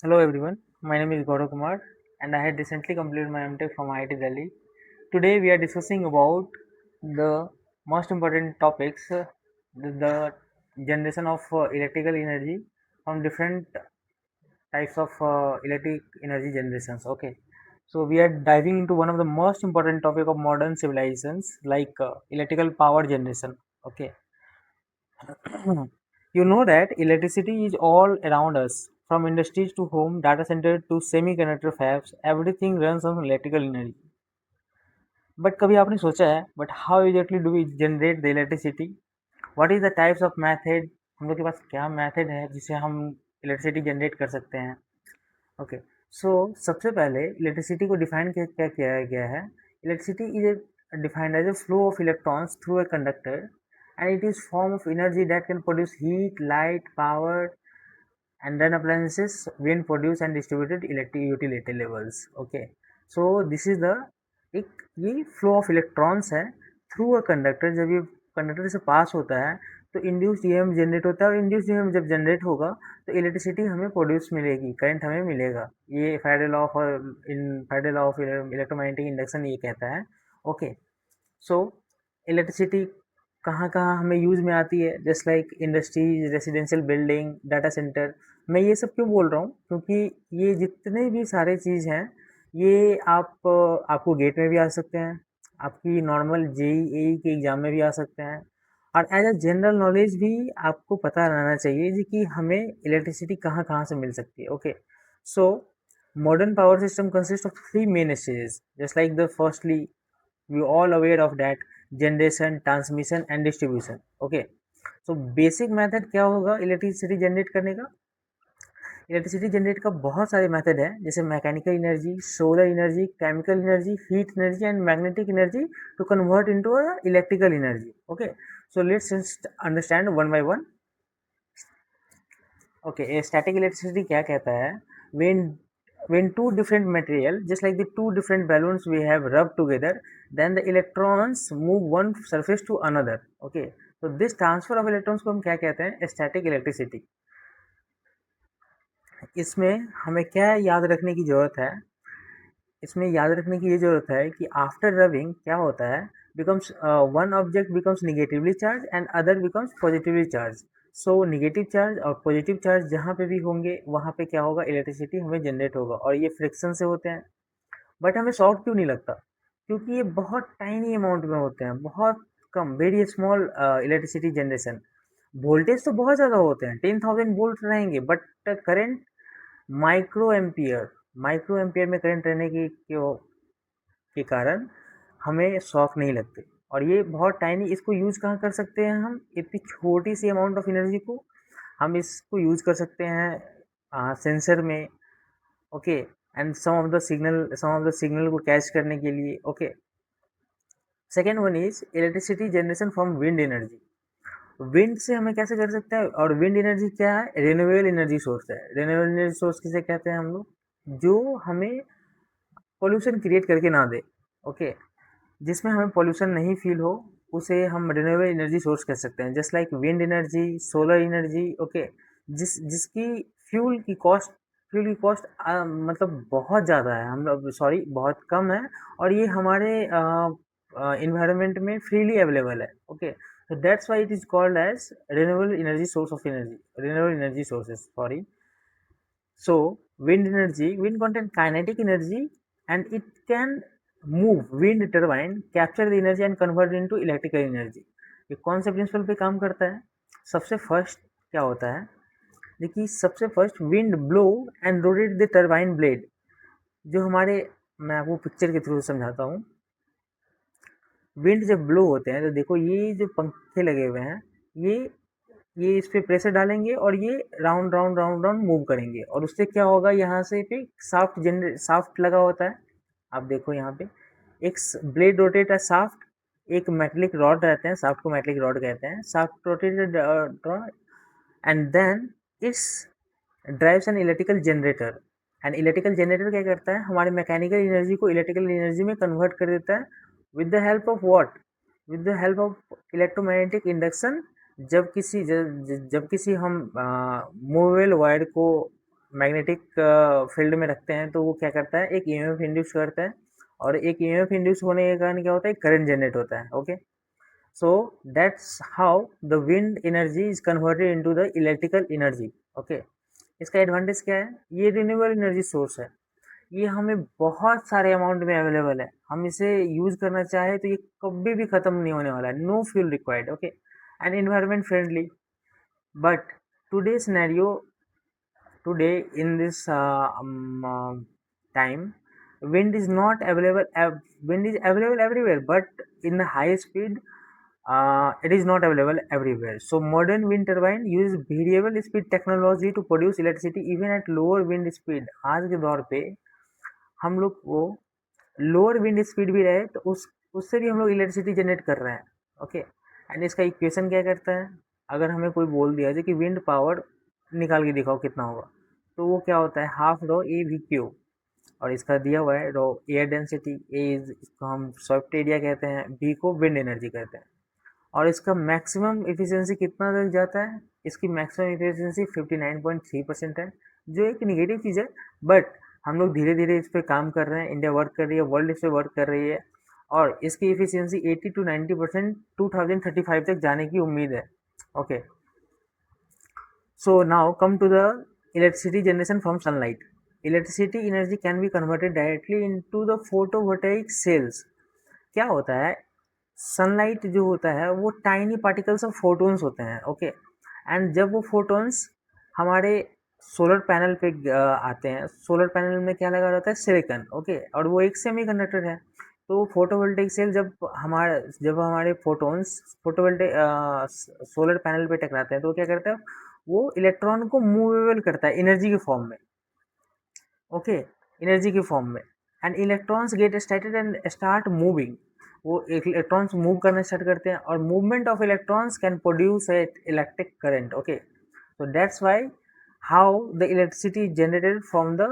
Hello everyone, my name is Gaurav Kumar and I had recently completed my MTech from IIT Delhi. Today we are discussing about the most important topics, the generation of electrical energy from different types of electric energy generations. Okay, so we are diving into one of the most important topic of modern civilizations like electrical power generation. Okay, you know that electricity is all around us, from industries to home, data center to semiconductor fabs, everything runs on electrical energy. But कभी आपने सोचा है but how exactly do we generate the electricity? What is the types of method? हम लोग के पास क्या method है जिससे हम इलेक्ट्रिसिटी जनरेट कर सकते हैं? ओके, सो सबसे पहले इलेक्ट्रिसिटी को डिफाइन क्या किया गया है? Electricity is defined as a flow of electrons through a conductor and it is form of energy that can produce heat, light, power, and then appliances when produced and distributed electric utility levels. Okay, so this is the एक ये flow of electrons है through a conductor. जब ये conductor से पास होता है तो induced EMF generate होता है और इंड्यूस्ड ईएमएफ जब जनरेट होगा तो इलेक्ट्रिसिटी हमें प्रोड्यूस मिलेगी, करंट हमें मिलेगा. ये Faraday law of electromagnetic induction ये कहता है. ओके, सो इलेक्ट्रिसिटी कहाँ कहाँ हमें यूज़ में आती है? Just like industries, residential building, data centre. मैं ये सब क्यों बोल रहा हूँ? क्योंकि ये जितने भी सारे चीज़ हैं ये आपको गेट में भी आ सकते हैं, आपकी नॉर्मल जेई के एग्ज़ाम में भी आ सकते हैं, और एज अ जनरल नॉलेज भी आपको पता रहना चाहिए जी कि हमें इलेक्ट्रिसिटी कहाँ कहाँ से मिल सकती है. Okay, so modern power system consists of three main stages, just like the firstly we all aware of that, generation, transmission and distribution. Okay, so basic method क्या होगा इलेक्ट्रिसिटी जनरेट करने का? इलेक्ट्रिसिटी जनरेट का बहुत सारे method है, जैसे mechanical energy, solar energy, chemical energy, heat energy and magnetic energy to convert into electrical energy. Okay, so let's understand one by one. Okay, static electricity क्या कहता है? When two different material, just like the two different balloons we have rubbed together, then the electrons move one surface to another. Okay, so this transfer of electrons को हम क्या कहते हैं? Static electricity. इसमें हमें क्या याद रखने की ज़रूरत है? इसमें याद रखने की ये ज़रूरत है कि आफ्टर रबिंग क्या होता है? Becomes one object becomes negatively charge and other becomes positively charge. So negative charge और पॉजिटिव चार्ज जहाँ पे भी होंगे वहाँ पे क्या होगा? इलेक्ट्रिसिटी हमें जनरेट होगा, और ये फ्रिक्शन से होते हैं. बट हमें शॉक क्यों नहीं लगता? क्योंकि ये बहुत टाइनी अमाउंट में होते हैं, बहुत कम, very small electricity generation. Voltage तो बहुत ज़्यादा होते हैं, 10,000 वोल्ट रहेंगे, but current micro ampere, micro ampere में करंट रहने के कारण हमें शॉक नहीं लगते. और ये बहुत टाइनी, इसको यूज़ कहाँ कर सकते हैं हम? इतनी छोटी सी अमाउंट ऑफ एनर्जी को हम इसको यूज़ कर सकते हैं सेंसर में. Okay, and some of the signal को कैच करने के लिए. Okay, second one is electricity generation from wind energy. Wind से हमें कैसे कर सकते हैं? और विंड एनर्जी क्या है? रिन्यूएबल एनर्जी सोर्स है. रिन्यूएबल एनर्जी सोर्स किसे कहते हैं हम लोग? जो हमें पोल्यूशन क्रिएट करके ना दे. ओके, जिसमें हमें पोल्यूशन नहीं फील हो, उसे हम रिन्यूएबल एनर्जी सोर्स कह सकते हैं, just like wind energy, solar energy. Okay, जिसकी फ्यूल की कॉस्ट मतलब बहुत ज़्यादा है, हम लोग सॉरी बहुत कम है, और ये हमारे इन्वायरमेंट में फ्रीली अवेलेबल है. Okay, so that's why it is called as renewable energy sources, sorry. So wind contain kinetic energy, and it can move wind turbine, capture the energy and convert it into electrical energy. ये कौन से principal पे काम करता है? सबसे first क्या होता है? देखिए, सबसे first wind blow and rotate the turbine blade. जो हमारे, मैं आपको पिक्चर के थ्रू समझाता हूँ. विंड जब ब्लो होते हैं तो देखो ये जो पंखे लगे हुए हैं, ये ये इस पे प्रेशर डालेंगे और ये round round round round move करेंगे, और उससे क्या होगा? यहाँ से पे साफ्ट लगा होता है. आप देखो यहाँ पे एक ब्लेड रोटेट है, साफ्ट, एक मेटलिक रॉड रहते हैं, साफ्ट को मेटलिक रॉड कहते हैं, shaft rotated rod, and then it's drives an electrical generator. And electrical generator क्या करता है? हमारे मैकेनिकल एनर्जी को इलेक्ट्रिकल एनर्जी में कन्वर्ट कर देता है. With the help of what? With the help of electromagnetic induction. जब किसी हम मूवेबल वायर को मैग्नेटिक फील्ड में रखते हैं तो वो क्या करता है, एक ईएमएफ इंड्यूस करता है, और एक ईएमएफ इंड्यूस होने के कारण क्या होता है, करंट जनरेट होता है। Okay, so that's how the wind energy is converted into the electrical energy। okay, इसका एडवांटेज क्या है, ये रिन्यूएबल एनर्जी सोर्स है, ये हमें बहुत सारे अमाउंट में अवेलेबल है, हम इसे यूज करना चाहे तो ये कभी भी खत्म नहीं होने वाला है, no fuel required. Okay, and environment friendly. But today scenario, today in this time, wind is not available, wind is available everywhere, but in the high speed it is not available everywhere. So modern wind turbine uses variable speed technology to produce electricity even at lower wind speed। आज के दौर पे हम लोग को lower wind speed भी रहे तो उससे भी हम लोग इलेक्ट्रिसिटी जनरेट कर रहे हैं। ओके, एंड इसका इक्वेशन क्या करता है, अगर हमें कोई बोल दिया जाए कि विंड पावर निकाल के दिखाओ कितना होगा, तो वो क्या होता है, half rho A V Q, और इसका दिया हुआ है रो एयर डेंसिटी, ए इसको हम सॉफ्ट एरिया कहते हैं, बी को विंड एनर्जी कहते हैं, और इसका मैक्सिमम इफिशियंसी कितना तक जाता है, इसकी मैक्सिमम इफिशियंसी 59.3% है, जो एक निगेटिव चीज़ है। बट हम लोग धीरे धीरे इस पर काम कर रहे हैं, इंडिया वर्क कर रही है, वर्ल्ड इस पर वर्क कर रही है, और इसकी इफिशियंसी 80 to 90% 2035 तक जाने की उम्मीद है। Okay, so now come to the electricity generation from sunlight। electricity energy can be converted directly into the photovoltaic cells। क्या होता है, सनलाइट जो होता है वो टाइनी पार्टिकल्स ऑफ फोटोन्स होते हैं। ओके, एंड जब वो फोटोन्स हमारे सोलर पैनल पे आते हैं, सोलर पैनल में क्या लगा रहता है, सिलिकॉन। ओके, और वो एक सेमीकंडक्टर है, तो फोटोवोल्टेइक सेल जब हमारे फोटोन्स फोटोवोल्टेइक सोलर पैनल पे टकराते हैं तो क्या करता है, वो इलेक्ट्रॉन को मूवेबल करता है एनर्जी के फॉर्म में। ओके, एनर्जी के फॉर्म में, and electrons get started and start moving. वो इलेक्ट्रॉन्स मूव करना स्टार्ट करते हैं, और movement of electrons can produce a electric current. Okay, so that's why how the electricity is generated from the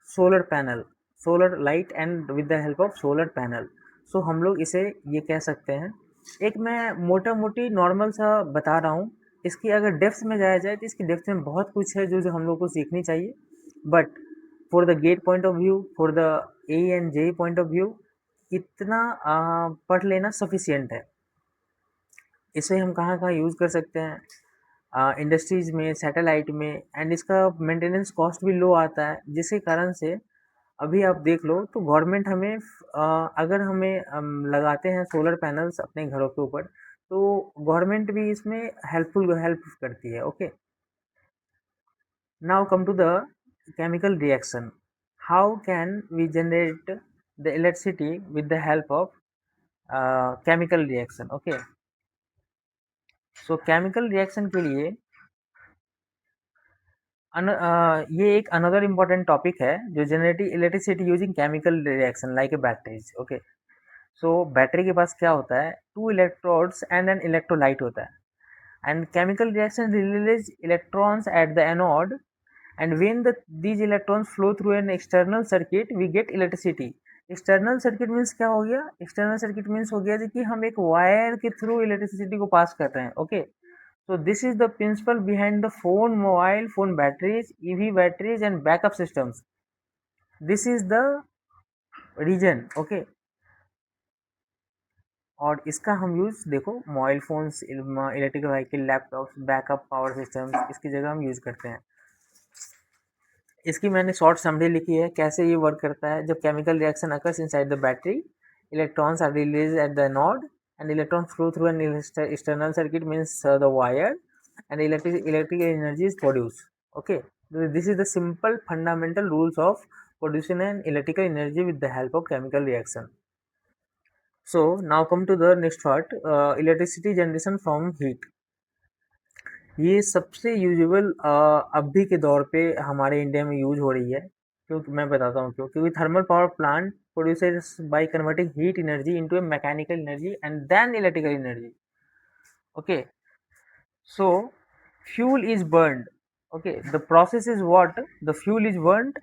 solar panel, solar light and with the help of solar panel। so हम लोग इसे ये कह सकते हैं, एक मैं मोटा मोटी नॉर्मल सा बता रहा हूँ, इसकी अगर डेप्थ में जाया जाए तो इसकी डेप्थ में बहुत कुछ है जो हम लोग को सीखनी चाहिए। But for the gate point of view, for the A and J point of view, इतना पढ़ लेना सफिशियंट है। इसे हम कहाँ कहाँ यूज़ कर सकते हैं, इंडस्ट्रीज़ में, सैटेलाइट में, एंड इसका मेंटेनेंस कॉस्ट भी लो आता है, जिसके कारण से अभी आप देख लो तो गवर्नमेंट हमें अगर हमें लगाते हैं सोलर पैनल्स अपने घरों के ऊपर, तो गवर्नमेंट भी इसमें हेल्प करती है। Okay, now come to the chemical reaction. How can we generate the electricity with the help of chemical reaction. Okay, so chemical reaction के लिए ये एक अनदर इम्पॉर्टेंट टॉपिक है जो generating electricity using chemical reaction like a batteries. Okay, so battery के पास क्या होता है, two electrodes and an electrolyte होता है, and chemical reaction release electrons at the anode, and when these electrons flow through an external circuit we get electricity। External circuit means क्या हो गया, एक्सटर्नल सर्किट मीन्स हो गया कि हम एक वायर के थ्रू इलेक्ट्रिसिटी को पास कर रहे हैं। Okay, so this is the principle behind the phone, mobile phone batteries, EV batteries and backup systems। this is the reason। okay, और इसका हम यूज़ देखो mobile phones, electrical vehicle, laptops, backup power systems, इसकी जगह हम use करते हैं। इसकी मैंने शॉर्ट समरी लिखी है कैसे ये वर्क करता है। जब chemical reaction occurs inside the battery, electrons are release at the node and electron flow through an external circuit means the wire, and electrical energy is produce. Okay, this is the simple fundamental rules of producing an electrical energy with the help of chemical reaction. So now come to the next part, electricity generation from heat। ये सबसे usual अभी के दौर पे हमारे India में use हो रही है, क्योंकि मैं बताता हूँ क्यों, क्योंकि thermal power plant produces by converting heat energy into a mechanical energy and then electrical energy. Okay, so fuel is burned। okay, the process is what, the fuel is burnt,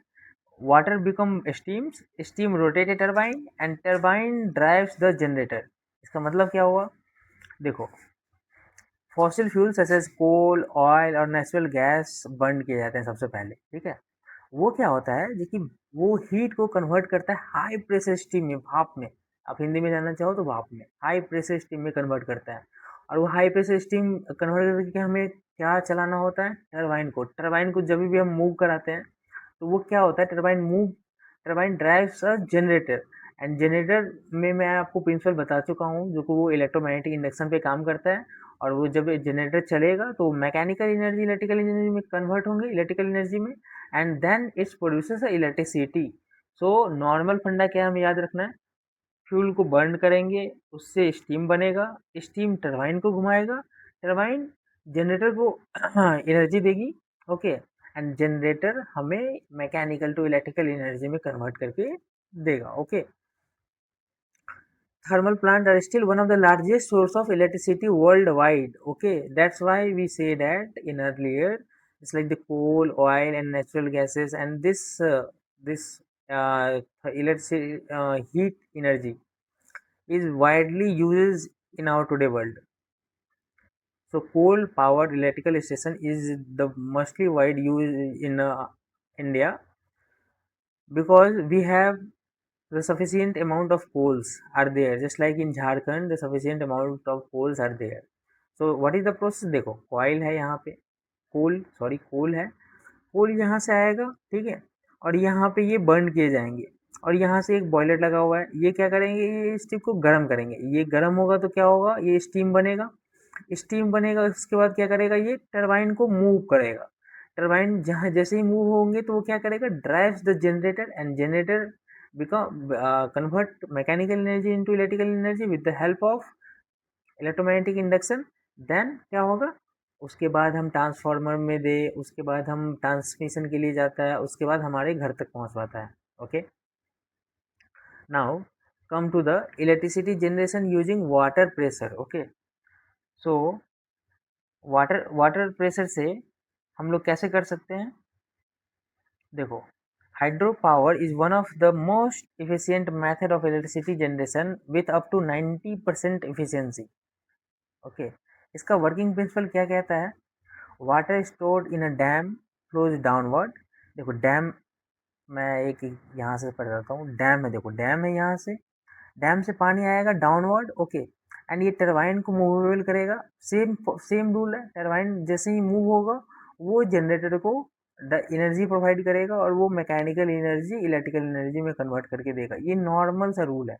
water become steams, steam rotate a turbine and turbine drives the generator। इसका मतलब क्या हुआ, देखो fossil fuel such as coal, oil और natural gas burn किए जाते हैं सबसे पहले। ठीक है, वो क्या होता है जो कि वो हीट को कन्वर्ट करता है हाई प्रेशर स्टीम में, भाप में। आप हिंदी में जानना चाहो तो भाप में, हाई प्रेशर स्टीम में कन्वर्ट करता है। और वो हाई प्रेशर स्टीम कन्वर्ट करके हमें क्या चलाना होता है, टरबाइन को। टरबाइन को जब भी हम मूव कराते हैं तो वो क्या होता है, turbine drives a generator. And generator में मैं आपको प्रिंसिपल बता चुका हूँ, जो कि वो इलेक्ट्रोमैग्नेटिक इंडक्शन पे काम करता है। और वो जब जनरेटर चलेगा तो मैकेनिकल एनर्जी इलेक्ट्रिकल एनर्जी में कन्वर्ट होंगे, इलेक्ट्रिकल एनर्जी में, and then it's produces electricity. So normal फंडा क्या हमें याद रखना है, फ्यूल को बर्न करेंगे, उससे स्टीम बनेगा, स्टीम टरबाइन को घुमाएगा, टरबाइन जनरेटर को एनर्जी देगी, ओके। एंड जनरेटर हमें मैकेनिकल टू इलेक्ट्रिकल एनर्जी में कन्वर्ट करके देगा, okay. Thermal plants are still one of the largest source of electricity worldwide. Okay, that's why we say that in earlier, it's like the coal, oil, and natural gases, and this electricity heat energy is widely used in our today world. So coal powered electrical station is the mostly wide used in India, because we have the sufficient amount of coals are there, just like in Jharkhand the sufficient amount of coals are there. So what is the process, देखो coil है यहाँ पे, कोल है, कोल यहाँ से आएगा, ठीक है, और यहाँ पे ये बर्न किए जाएंगे, और यहाँ से एक बॉयलर लगा हुआ है, ये क्या करेंगे, ये स्टीम को गर्म करेंगे, ये गर्म होगा तो क्या होगा, ये स्टीम बनेगा, स्टीम बनेगा, उसके बाद क्या करेगा, ये टरबाइन को मूव करेगा। टरबाइन जहाँ जैसे ही मूव होंगे तो वो क्या करेगा, drives the generator, and generator become convert mechanical energy into electrical energy with the help of electromagnetic induction. Then क्या होगा, उसके बाद हम ट्रांसफार्मर में दे, उसके बाद हम ट्रांसमिशन के लिए जाता है, उसके बाद हमारे घर तक पहुंच पाता है, okay. Now come to the electricity generation using water pressure, okay. So water pressure से हम लोग कैसे कर सकते हैं, देखो, hydro power is one of the most efficient method of electricity generation with up to 90% efficiency, okay. इसका working principle क्या कहता है, water stored in a dam flows downward. देखो डैम, मैं एक यहाँ से पढ़ देता हूँ, डैम है, देखो डैम है, यहाँ से डैम से पानी आएगा डाउनवर्ड, ओके, एंड ये टरबाइन को मूवेबल करेगा। सेम सेम रूल है, टरबाइन जैसे ही मूव होगा वो जनरेटर को एनर्जी प्रोवाइड करेगा, और वो मैकेनिकल एनर्जी इलेक्ट्रिकल एनर्जी में कन्वर्ट करके देगा। ये नॉर्मल सा रूल है,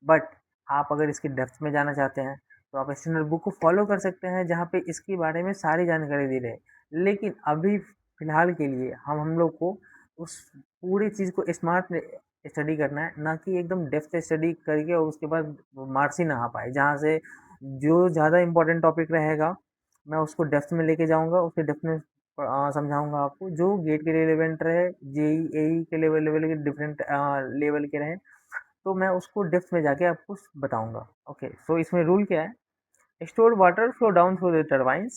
बट आप अगर इसके डेप्थ में जाना चाहते हैं तो आप स्टैंडर्ड बुक को फॉलो कर सकते हैं, जहाँ पे इसके बारे में सारी जानकारी दी रहे। लेकिन अभी फिलहाल के लिए हम लोग को उस पूरी चीज़ को स्मार्ट स्टडी करना है, ना कि एकदम डेप्थ स्टडी करके और उसके बाद मार्क्स ही ना आ पाए। जहाँ से जो ज़्यादा इंपॉर्टेंट टॉपिक रहेगा मैं उसको डेप्थ में लेके जाऊँगा, उसके डेप्थ में समझाऊंगा आपको, जो गेट के रिलेवेंट रहे, जेई एई के लेवल लेवल के डिफरेंट लेवल के रहे, तो मैं उसको डेप्थ में जाके आपको बताऊंगा, ओके। सो इसमें रूल क्या है, stored water flow down through the turbines,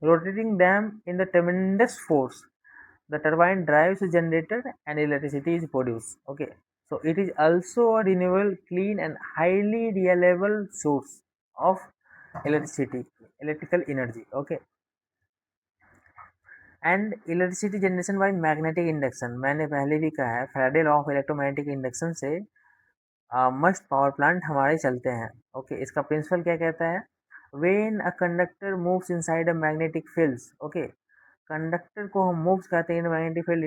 rotating them in the tremendous force. The turbine drives the generator and electricity is produced. Okay, so it is also a renewable, clean, and highly reliable source of electricity, electrical energy. Okay, and electricity generation by magnetic induction, मैंने पहले भी कहा है, Faraday law of electromagnetic induction से must power plant हमारे चलते हैं, okay. इसका प्रिंसिपल क्या कहता है, when a conductor moves inside a magnetic field, okay, conductor को हम मूव्स करते हैं मैग्नेटिक फील्ड,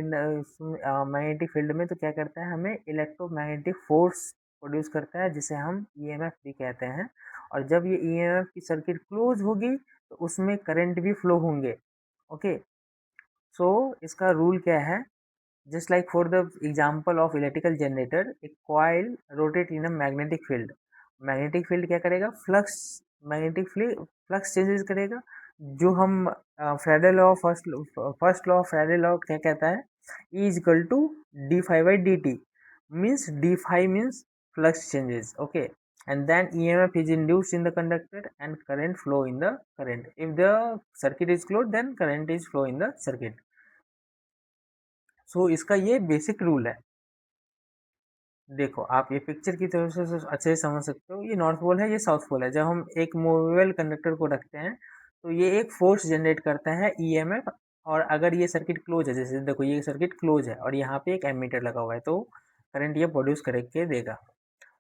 मैग्नेटिक फील्ड में, तो क्या करता है, हमें इलेक्ट्रोमैग्नेटिक फोर्स प्रोड्यूस करता है, जिसे हम ईएमएफ भी कहते हैं। और जब ये ईएमएफ की सर्किट क्लोज होगी तो उसमें करंट भी फ्लो होंगे, ओके। सो इसका रूल क्या है, just like for the example of electrical generator, a coil rotate in a magnetic field, magnetic field क्या करेगा, फ्लक्स, मैग्नेटिक फ्लक्स चेंजेस करेगा, जो हम Faraday law, first law of Faraday law क्या कहता है, E is equal to d phi by d t, means d phi means flux changes, okay, and then EMF is induced in the conductor and current flow in the current. If the circuit is closed, then current is flow in the circuit. सो इसका ये basic rule है। देखो आप ये picture की तरफ से अच्छे से समझ सकते हो, ये नॉर्थ पोल है, ये साउथ पोल है। जब हम एक मूवेबल कंडक्टर को रखते हैं तो ये एक फोर्स जनरेट करता है ईएमएफ और अगर ये सर्किट क्लोज है, जैसे देखो ये सर्किट क्लोज है और यहाँ पे एक एमीटर लगा हुआ है, तो करंट ये प्रोड्यूस करके देगा।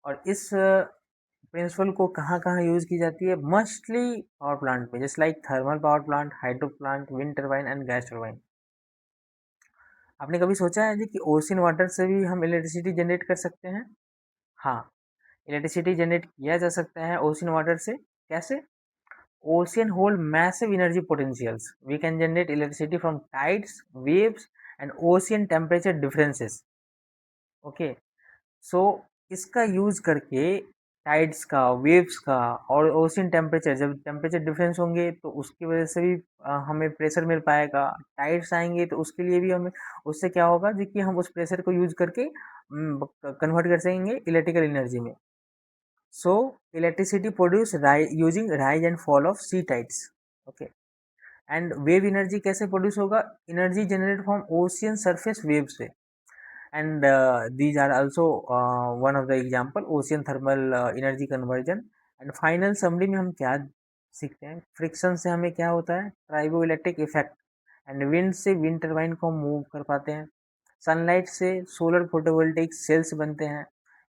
और इस प्रिंसिपल को कहाँ कहाँ यूज़ की जाती है? मस्टली पावर प्लांट में, just like thermal power plant, hydro plant, wind turbine and gas turbine. आपने कभी सोचा है जी कि ओशन वाटर से भी हम इलेक्ट्रिसिटी जनरेट कर सकते हैं? हाँ, इलेक्ट्रिसिटी जनरेट किया जा सकता है ओशन वाटर से। कैसे? Ocean hold massive energy potentials. We can generate electricity from tides, waves and ocean temperature differences. Okay, so इसका यूज करके टाइड्स का, वेव्स का और ओशियन टेम्परेचर, जब टेम्परेचर डिफरेंस होंगे तो उसकी वजह से भी हमें प्रेशर मिल पाएगा। टाइड्स आएंगे तो उसके लिए भी हमें, उससे क्या होगा जी कि हम उस प्रेशर को यूज करके कन्वर्ट कर सकेंगे इलेक्ट्रिकल एनर्जी में। So electricity produce using rise and fall of sea tides. Okay, and wave energy कैसे प्रोड्यूस होगा? Energy generate from ocean surface wave से। and these are also one of the example ocean thermal energy conversion। and final summary में हम क्या सीखते हैं? Friction से हमें क्या होता है? Tribo electric effect. And wind से विंड टर्बाइन को हम मूव कर पाते हैं। सनलाइट से सोलर फोटोवोल्टिक सेल्स बनते हैं।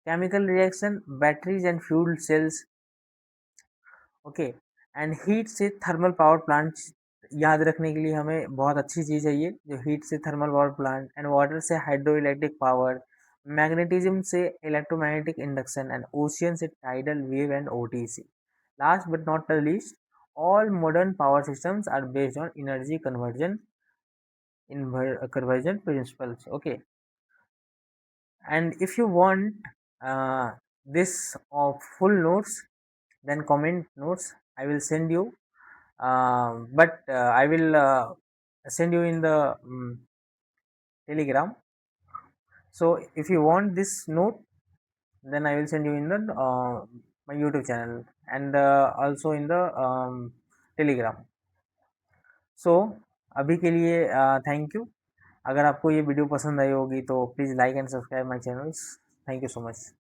Chemical reaction, batteries and fuel cells. Okay, and heat से थर्मल पावर प्लांट। याद रखने के लिए हमें बहुत अच्छी चीज़ है ये, जो हीट से thermal power plant, and water से हाइड्रो इलेक्ट्रिक पावर, मैग्नेटिज्म से इलेक्ट्रोमैग्नेटिक इंडक्शन, एंड ओशियन से tidal wave and OTC. Last but not the least, all modern power systems are based on energy conversion principles। Okay, and if you want this full notes, then comment notes, I will send you, but I will send you in the telegram. So if you want this note, then I will send you in the my YouTube channel, and also in the telegram। सो अभी के लिए thank you. अगर आपको ये video पसंद आई होगी तो please like and subscribe my channels. Thank you so much.